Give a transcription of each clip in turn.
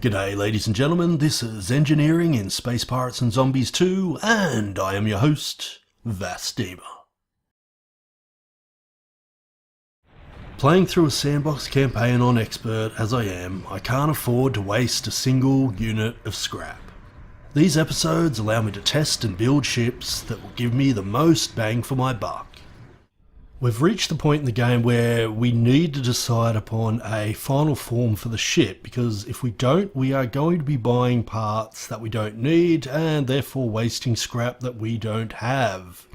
G'day ladies and gentlemen, this is Engineering in Space Pirates and Zombies 2, and I am your host, Vasdema. Playing through a sandbox campaign on Expert as I am, I can't afford to waste a single unit of scrap. These episodes allow me to test and build ships that will give me the most bang for my buck. We've reached the point in the game where we need to decide upon a final form for the ship, because if we don't, we are going to be buying parts that we don't need and therefore wasting scrap that we don't have.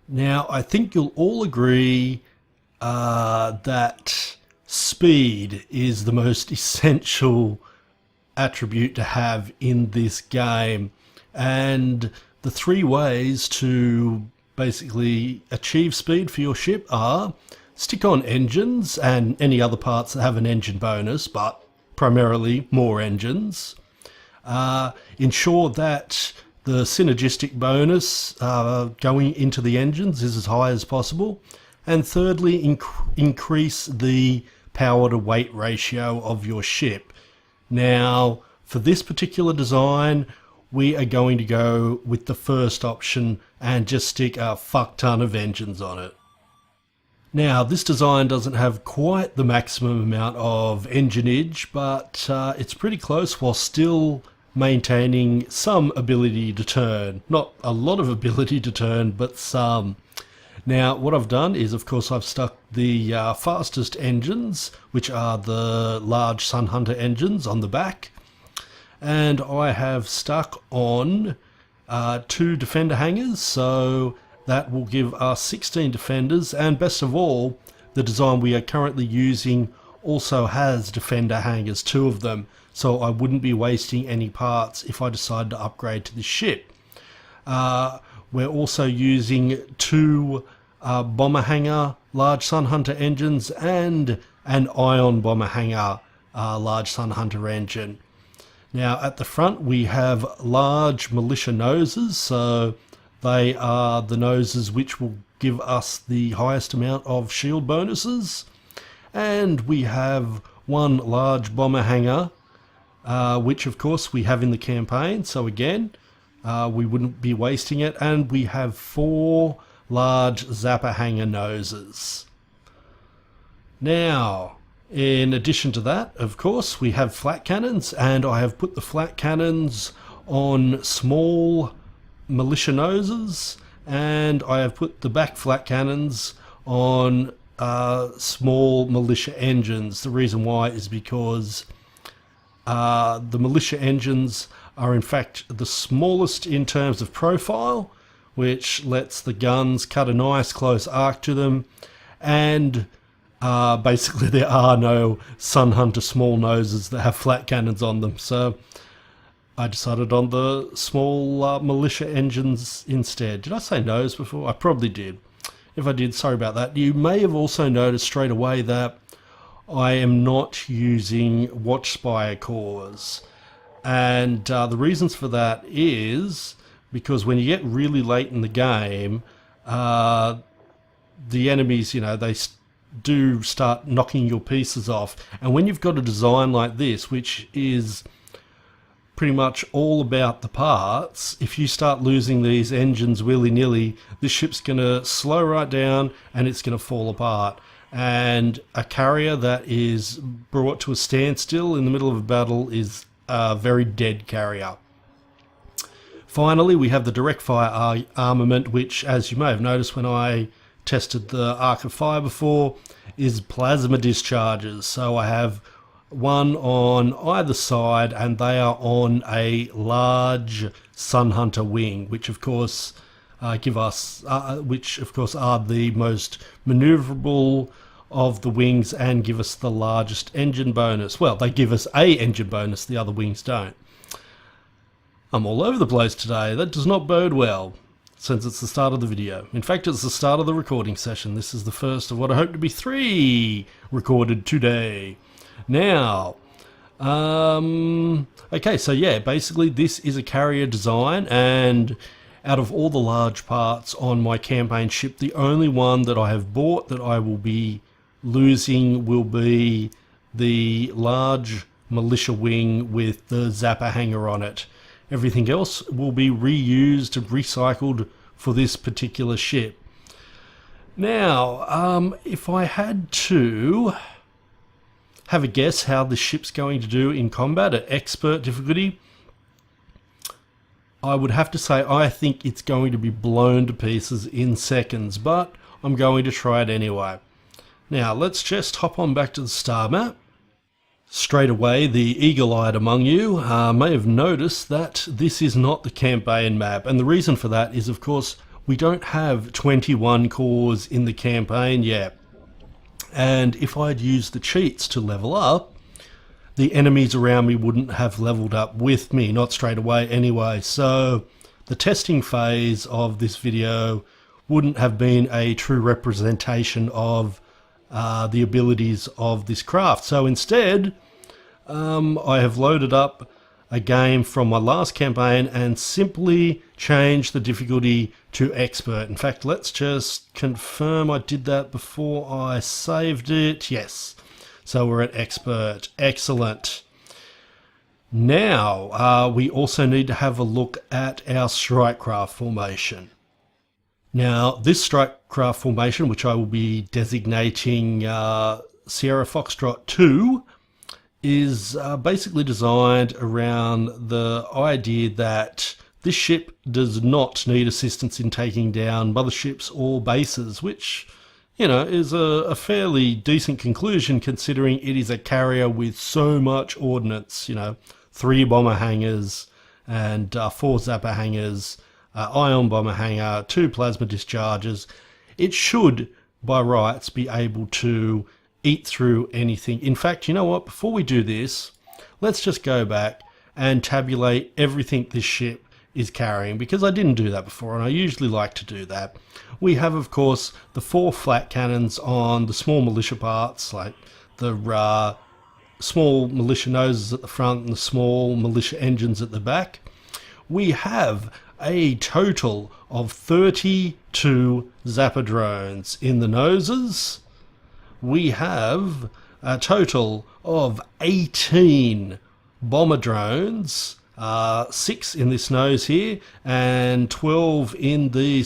Now, I think you'll all agree that speed is the most essential attribute to have in this game, and the three ways to basically achieve speed for your ship are stick on engines and any other parts that have an engine bonus, but primarily more engines. Ensure that the synergistic bonus going into the engines is as high as possible. And thirdly, increase the power to weight ratio of your ship. Now, for this particular design, we are going to go with the first option and just stick a fuck ton of engines on it. Now, this design doesn't have quite the maximum amount of engineage, but it's pretty close while still maintaining some ability to turn. Not a lot of ability to turn, but some. Now, what I've done is, of course, I've stuck the fastest engines, which are the large Sun Hunter engines, on the back. And I have stuck on 2 defender hangars, so that will give us 16 defenders, and best of all, the design we are currently using also has defender hangars, 2 of them, so I wouldn't be wasting any parts if I decide to upgrade to the ship. We're also using 2 bomber hangar large Sun Hunter engines and an ion bomber hangar large Sun Hunter engine. Now at the front we have large militia noses, so they are the noses which will give us the highest amount of shield bonuses. And we have 1 large bomber hangar, which of course we have in the campaign, so again we wouldn't be wasting it. And we have 4 large zapper hangar noses. Now, in addition to that, of course, we have flat cannons, and I have put the flat cannons on small militia noses, and I have put the back flat cannons on small militia engines. The reason why is because the militia engines are in fact the smallest in terms of profile, which lets the guns cut a nice close arc to them, and basically there are no Sun Hunter small noses that have flat cannons on them, so I decided on the small militia engines instead. Did I say nose before? I probably did. If I did, sorry about that. You may have also noticed straight away that I am not using Watchspire cores, and the reasons for that is because when you get really late in the game, the enemies, they do start knocking your pieces off. And when you've got a design like this, which is pretty much all about the parts, if you start losing these engines willy-nilly, this ship's going to slow right down and it's going to fall apart. And a carrier that is brought to a standstill in the middle of a battle is a very dead carrier. Finally, we have the direct fire armament, which, as you may have noticed when I tested the Arc of Fire before, is plasma discharges. So I have 1 on either side, and they are on a large Sun Hunter wing, which of course are the most maneuverable of the wings and give us the largest engine bonus. Well, they give us a engine bonus, the other wings don't. I'm all over the place today. That does not bode well, since it's the start of the video. In fact, it's the start of the recording session. This is the first of what I hope to be 3 recorded today. Now, okay, so yeah, basically this is a carrier design, and out of all the large parts on my campaign ship, the only one that I have bought that I will be losing will be the large militia wing with the Zapper hanger on it. Everything else will be reused and recycled for this particular ship. Now, if I had to have a guess how the ship's going to do in combat at expert difficulty, I would have to say I think it's going to be blown to pieces in seconds, but I'm going to try it anyway. Now, let's just hop on back to the star map. Straight away, the eagle-eyed among you may have noticed that this is not the campaign map, and the reason for that is, of course, we don't have 21 cores in the campaign yet. And if I'd used the cheats to level up, the enemies around me wouldn't have leveled up with me, not straight away anyway. So the testing phase of this video wouldn't have been a true representation of the abilities of this craft. So instead, I have loaded up a game from my last campaign and simply changed the difficulty to expert. In fact, let's just confirm I did that before I saved it. Yes. So we're at expert. Excellent. Now, we also need to have a look at our strike craft formation. Now, this strike craft formation, which I will be designating Sierra Foxtrot 2, is basically designed around the idea that this ship does not need assistance in taking down motherships or bases, which, you know, is a fairly decent conclusion considering it is a carrier with so much ordnance, you know, 3 bomber hangars and 4 zapper hangars, ion bomber hangar, 2 plasma discharges. It should, by rights, be able to eat through anything. In fact, you know what? Before we do this, let's just go back and tabulate everything this ship is carrying, because I didn't do that before, and I usually like to do that. We have, of course, the 4 flat cannons on the small militia parts, like the small militia noses at the front and the small militia engines at the back. We have a total of 32 zapper drones in the noses. We have a total of 18 bomber drones, 6 in this nose here, and 12 in the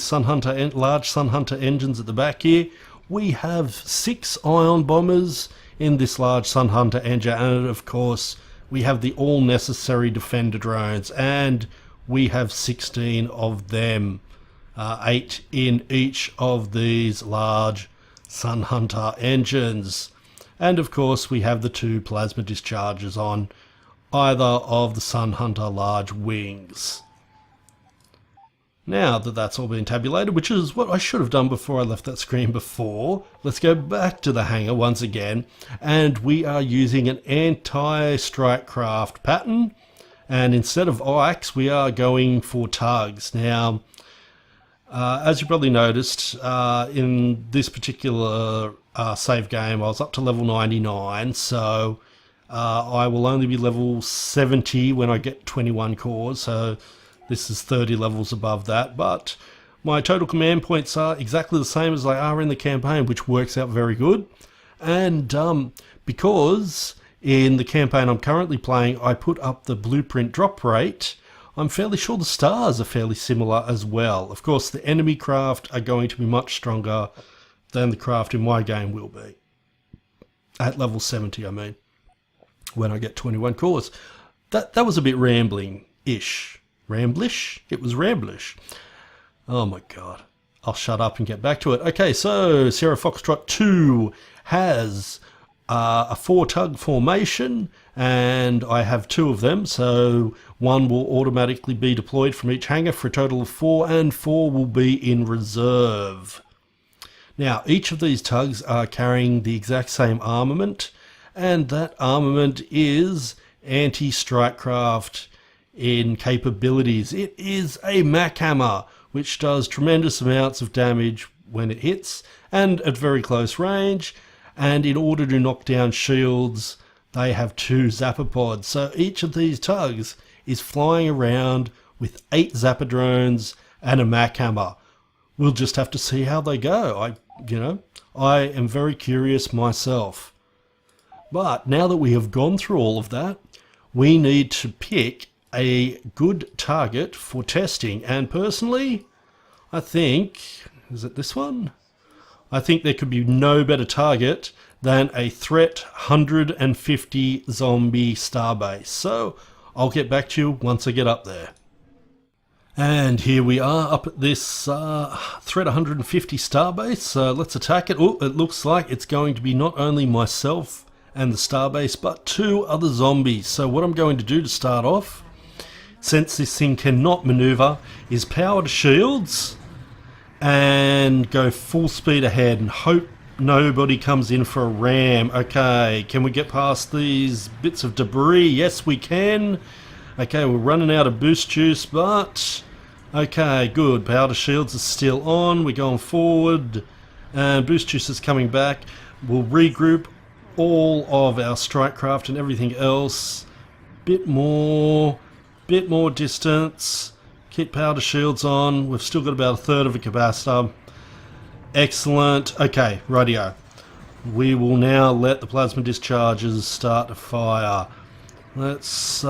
large Sun Hunter engines at the back here. We have 6 ion bombers in this large Sun Hunter engine, and of course we have the all necessary defender drones, and we have 16 of them, 8 in each of these large Sun Hunter engines. And of course we have the 2 plasma discharges on either of the Sun Hunter large wings. Now that that's all been tabulated, which is what I should have done before I left that screen before, let's go back to the hangar once again, and we are using an anti-strike craft pattern, and instead of Ikes we are going for tugs. Now, as you probably noticed, in this particular save game I was up to level 99, so I will only be level 70 when I get 21 cores, so this is 30 levels above that, but my total command points are exactly the same as they are in the campaign, which works out very good. And because in the campaign I'm currently playing I put up the blueprint drop rate, I'm fairly sure the stars are fairly similar as well. Of course, the enemy craft are going to be much stronger than the craft in my game will be. At level 70, I mean, when I get 21 cores. That was a bit rambling-ish. Ramblish? It was ramblish. Oh my god. I'll shut up and get back to it. Okay, so Sierra Foxtrot 2 has a 4-tug formation, and I have 2 of them, so 1 will automatically be deployed from each hangar for a total of 4, and 4 will be in reserve. Now, each of these tugs are carrying the exact same armament, and that armament is anti-strike craft in capabilities. It is a Mac Hammer, which does tremendous amounts of damage when it hits and at very close range, and in order to knock down shields they have 2 zapper pods. So each of these tugs is flying around with 8 zapper drones and a Mac Hammer. We'll just have to see how they go. I am very curious myself. But now that we have gone through all of that, we need to pick a good target for testing. And personally, I think, is it this one? I think there could be no better target than a threat 150 zombie starbase. So I'll get back to you once I get up there. And here we are up at this threat 150 starbase. So let's attack it. Oh, it looks like it's going to be not only myself and the starbase, but 2 other zombies. So what I'm going to do to start off, since this thing cannot maneuver, is power to shields and go full speed ahead and hope nobody comes in for a ram. Okay, can we get past these bits of debris? Yes, we can. Okay, we're running out of boost juice, but okay, good. Power to shields is still on. We're going forward, and boost juice is coming back. We'll regroup all of our strike craft and everything else. Bit more distance. Keep power to shields on. We've still got about a third of a capacitor. Excellent. Okay, rightio. We will now let the plasma discharges start to fire. Let's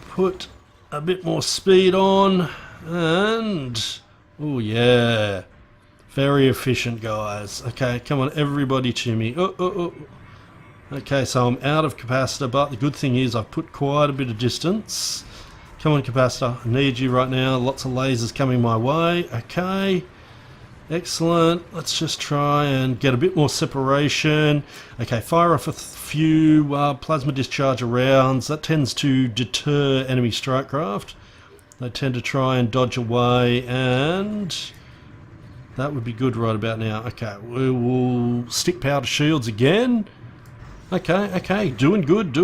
put a bit more speed on, and oh yeah, very efficient, guys. Okay, come on, everybody to me. Okay, so I'm out of capacitor, but the good thing is I've put quite a bit of distance. Come on, capacitor, I need you right now. Lots of lasers coming my way. Okay, excellent. Let's just try and get a bit more separation. Okay, fire off a few plasma discharge rounds. That tends to deter enemy strike craft. They tend to try and dodge away, and that would be good right about now. Okay, we will stick power to shields again. Okay, doing good.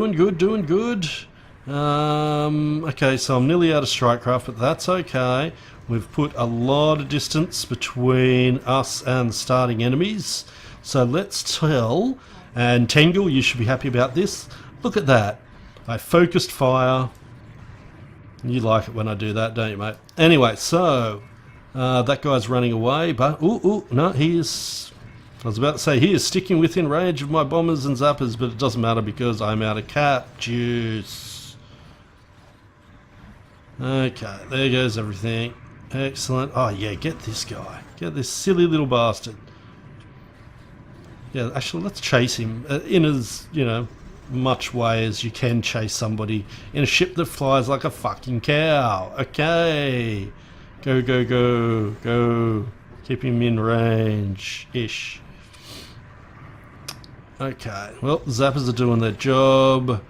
Okay, so I'm nearly out of strike craft, but that's okay. We've put a lot of distance between us and the starting enemies. So let's tell, and Tengu, you should be happy about this. Look at that. I focused fire. You like it when I do that, don't you, mate? Anyway, so that guy's running away, but no, he is... I was about to say he is sticking within range of my bombers and zappers, but it doesn't matter because I'm out of cap juice. Okay, there goes everything. Excellent. Oh yeah, get this guy. Get this silly little bastard. Yeah, actually, let's chase him in as, much way as you can chase somebody in a ship that flies like a fucking cow. Okay. Go. Keep him in range-ish. Okay, well, the zappers are doing their job. Are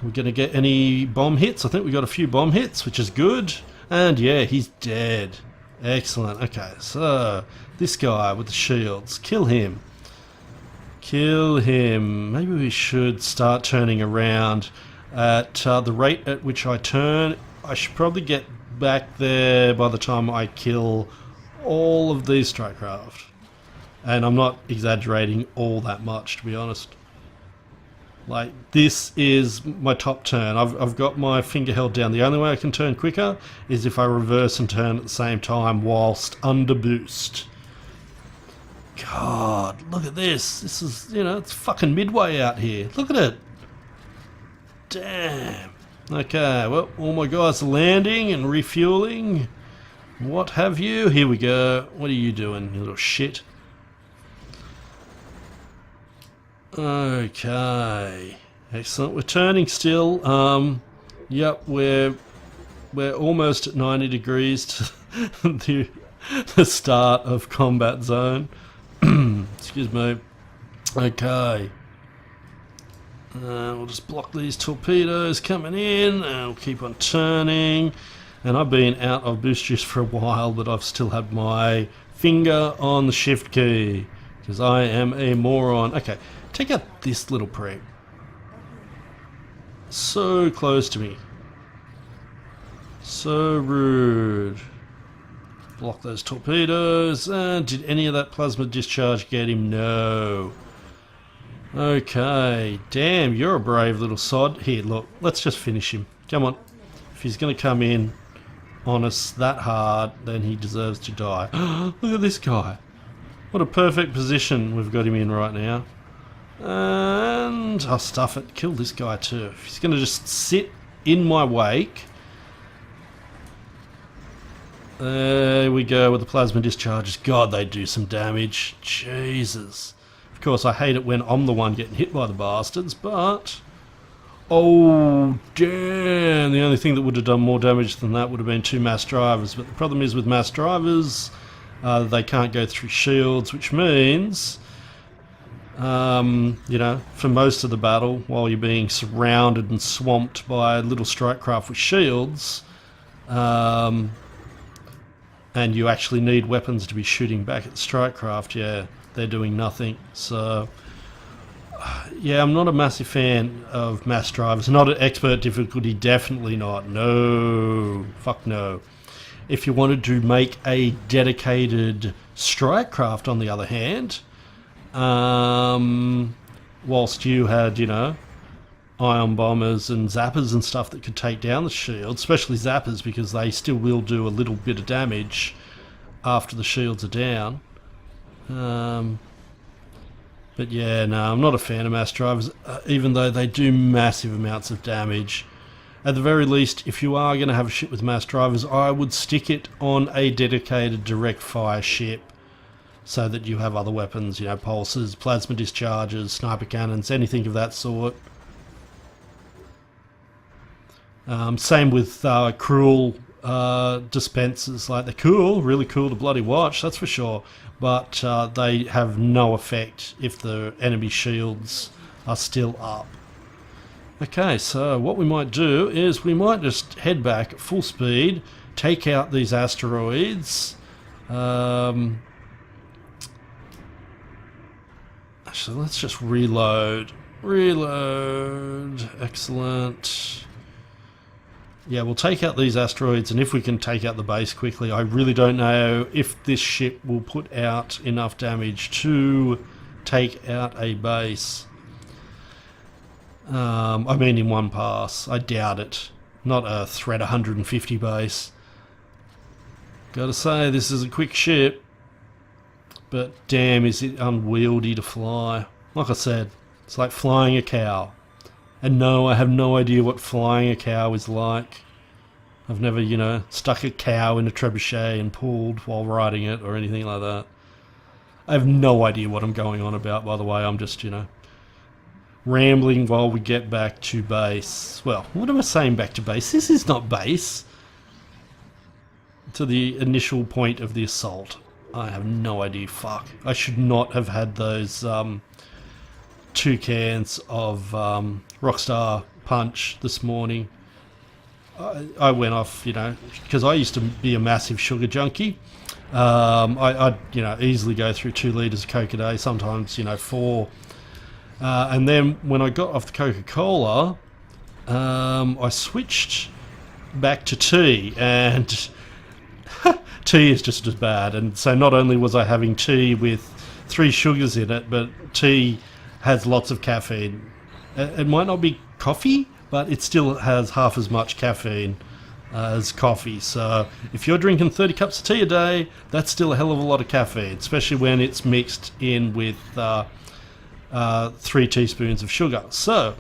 we going to get any bomb hits? I think we got a few bomb hits, which is good. And yeah, he's dead. Excellent. Okay, so this guy with the shields, kill him. Maybe we should start turning around at the rate at which I turn. I should probably get back there by the time I kill all of these strike craft. And I'm not exaggerating all that much, to be honest. Like, this is my top turn. I've got my finger held down. The only way I can turn quicker is if I reverse and turn at the same time whilst under boost. God, look at this. This is, it's fucking midway out here. Look at it. Damn. Okay, well, all my guys are landing and refueling. What have you? Here we go. What are you doing, you little shit? Okay. Excellent. We're turning still. Yep, we're almost at 90 degrees to the start of combat zone. Excuse me. Okay. We'll just block these torpedoes coming in, and we'll keep on turning. And I've been out of boost juice for a while, but I've still had my finger on the shift key, because I am a moron. Okay, take out this little prick. So close to me. So rude. Block those torpedoes. And did any of that plasma discharge get him? No. Okay, damn, you're a brave little sod. Here, look, let's just finish him. Come on. If he's going to come in on us that hard, then he deserves to die. Look at this guy. What a perfect position we've got him in right now. And I'll stuff it. Kill this guy too. If he's going to just sit in my wake. There we go with the plasma discharges. God, they do some damage. Jesus. Of course, I hate it when I'm the one getting hit by the bastards, but... Oh, damn. The only thing that would have done more damage than that would have been 2 mass drivers. But the problem is with mass drivers, they can't go through shields, which means... you know, for most of the battle, while you're being surrounded and swamped by little strike craft with shields, and you actually need weapons to be shooting back at the strike craft, yeah, they're doing nothing. So, yeah, I'm not a massive fan of mass drivers. Not at expert difficulty, definitely not. No, fuck no. If you wanted to make a dedicated strike craft, on the other hand, whilst you had, you know, ion bombers and zappers and stuff that could take down the shield, especially zappers because they still will do a little bit of damage after the shields are down. But yeah, no, I'm not a fan of mass drivers, even though they do massive amounts of damage. At the very least, if you are going to have a ship with mass drivers, I would stick it on a dedicated direct fire ship, so that you have other weapons, you know, pulses, plasma discharges, sniper cannons, anything of that sort. Same with cruel dispensers. Like, they're cool, really cool to bloody watch, that's for sure. But they have no effect if the enemy shields are still up. Okay, so what we might do is we might just head back at full speed, take out these asteroids. So let's just reload. Reload. Excellent. Yeah, we'll take out these asteroids, and if we can take out the base quickly, I really don't know if this ship will put out enough damage to take out a base. I mean in one pass. I doubt it. Not a Threat 150 base. Gotta say, this is a quick ship. But damn, is it unwieldy to fly. Like I said, it's like flying a cow. And no, I have no idea what flying a cow is like. I've never, you know, stuck a cow in a trebuchet and pulled while riding it or anything like that. I have no idea what I'm going on about, by the way. I'm just, you know, rambling while we get back to base. Well, what am I saying back to base? This is not base. To the initial point of the assault. I have no idea. Fuck. I should not have had those 2 cans of Rockstar Punch this morning. I went off, you know, because I used to be a massive sugar junkie. I'd, you know, easily go through 2 litres of Coke a day, sometimes, you know, 4. And then when I got off the Coca-Cola, I switched back to tea, and... tea is just as bad. And so not only was I having tea with 3 sugars in it, but tea has lots of caffeine. It might not be coffee, but it still has half as much caffeine as coffee. So if you're drinking 30 cups of tea a day, that's still a hell of a lot of caffeine, especially when it's mixed in with 3 teaspoons of sugar. So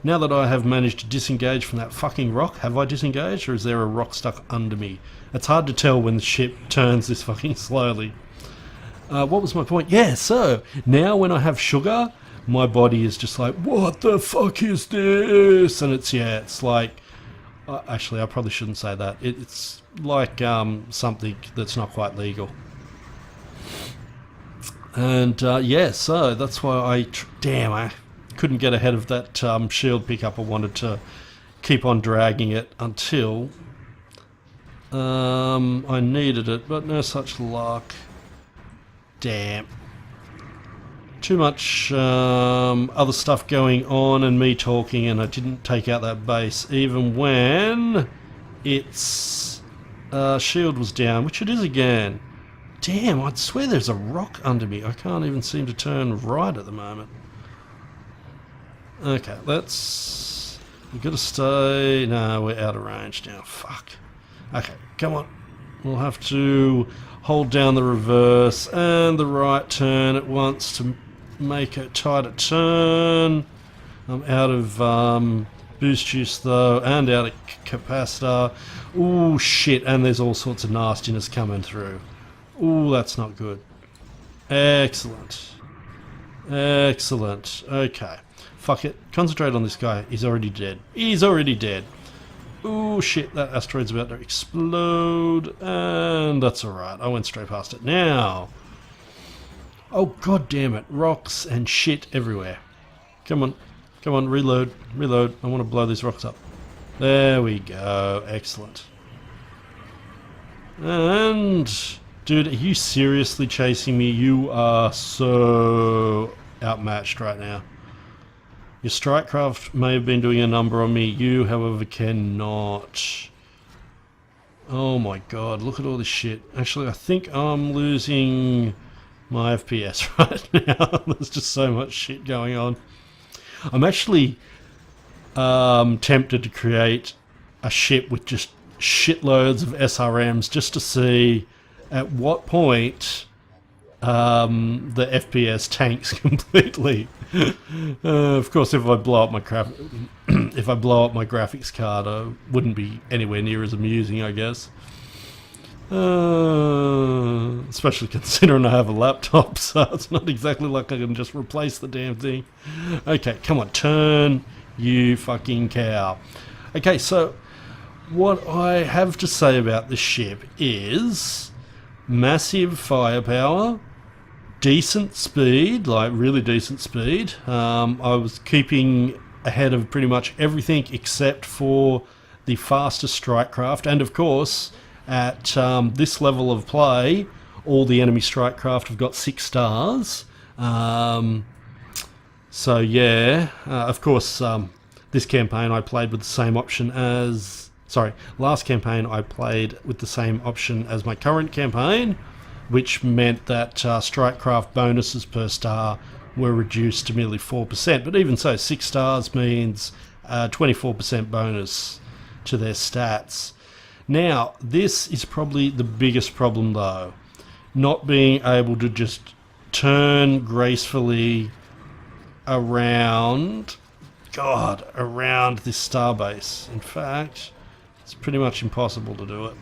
now that I have managed to disengage from that fucking rock, have I disengaged, or is there a rock stuck under me? It's hard to tell when the ship turns this fucking slowly. What was my point? Yeah, so now when I have sugar, my body is just like, what the fuck is this? And it's, yeah, it's like, actually I probably shouldn't say that. It's like something that's not quite legal. And yeah, so that's why I couldn't get ahead of that shield pickup. I wanted to keep on dragging it until I needed it, but no such luck. Damn. Too much other stuff going on and me talking, and I didn't take out that base even when its shield was down, which it is again. Damn, I'd swear there's a rock under me. I can't even seem to turn right at the moment. Okay, we've got to stay... No, we're out of range now. Fuck. Okay, come on. We'll have to hold down the reverse and the right turn at once to make a tighter turn. I'm out of boost juice though, and out of capacitor. Ooh, shit, and there's all sorts of nastiness coming through. Ooh, that's not good. Excellent. Excellent. Okay. Fuck it. Concentrate on this guy. He's already dead. He's already dead. Ooh, shit, that asteroid's about to explode. And that's alright. I went straight past it. Now. Oh, god damn it. Rocks and shit everywhere. Come on. Come on, reload. Reload. I want to blow these rocks up. There we go. Excellent. And... dude, are you seriously chasing me? You are so outmatched right now. Your strikecraft may have been doing a number on me. You, however, cannot. Oh my god, look at all this shit. Actually, I think I'm losing my FPS right now. There's just so much shit going on. I'm actually tempted to create a ship with just shitloads of SRMs just to see at what point the FPS tanks completely. Of course, if I blow up my graphics card, I wouldn't be anywhere near as amusing, I guess. Especially considering I have a laptop, so it's not exactly like I can just replace the damn thing. Okay, come on, turn, you fucking cow. Okay, so what I have to say about this ship is massive firepower, decent speed, like really decent speed. I was keeping ahead of pretty much everything except for the fastest strikecraft, and of course at this level of play all the enemy strikecraft have got 6 stars. So yeah, of course this campaign I played with the same option as... sorry, last campaign I played with the same option as my current campaign, which meant that strikecraft bonuses per star were reduced to merely 4%. But even so, 6 stars means 24% bonus to their stats. Now, this is probably the biggest problem though. Not being able to just turn gracefully around... God, around this starbase. In fact, it's pretty much impossible to do it.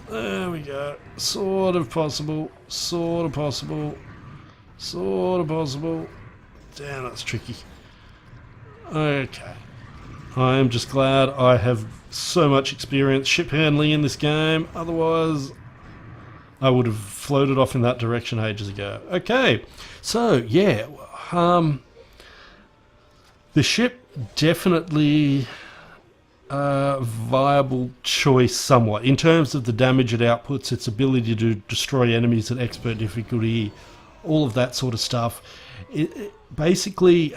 There we go. Sort of possible. Sort of possible. Sort of possible. Damn, that's tricky. Okay. I am just glad I have so much experience ship handling in this game. Otherwise, I would have floated off in that direction ages ago. Okay. So, yeah. The ship definitely... viable choice somewhat in terms of the damage it outputs, its ability to destroy enemies at expert difficulty, all of that sort of stuff. Basically,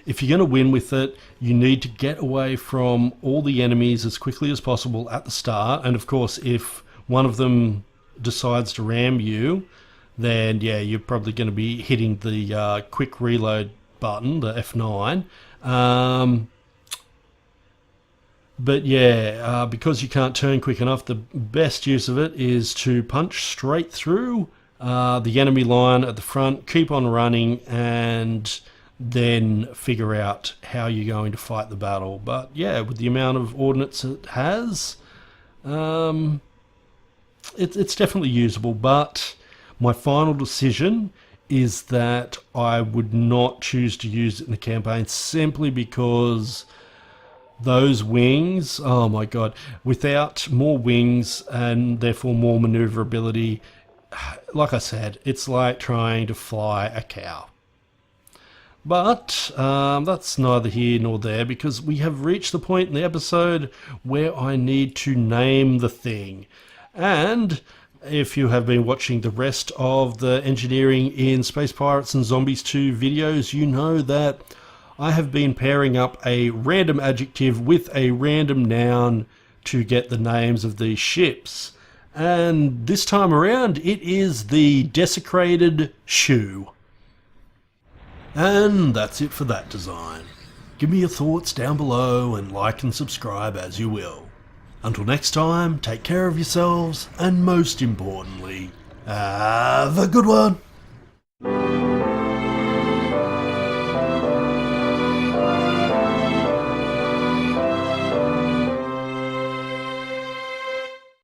if you're going to win with it, you need to get away from all the enemies as quickly as possible at the start, and of course if one of them decides to ram you, then yeah, you're probably going to be hitting the quick reload button, the F9. But yeah, because you can't turn quick enough, the best use of it is to punch straight through the enemy line at the front, keep on running, and then figure out how you're going to fight the battle. But yeah, with the amount of ordnance it has, it's definitely usable. But my final decision is that I would not choose to use it in the campaign, simply because those wings, oh my god, without more wings and therefore more maneuverability, like I said, it's like trying to fly a cow. But that's neither here nor there, because we have reached the point in the episode where I need to name the thing. And if you have been watching the rest of the engineering in Space Pirates and Zombies 2 videos, you know that I have been pairing up a random adjective with a random noun to get the names of these ships. And this time around, it is the Desecrated shoe. And that's it for that design. Give me your thoughts down below and like and subscribe as you will. Until next time, take care of yourselves, and most importantly, have a good one.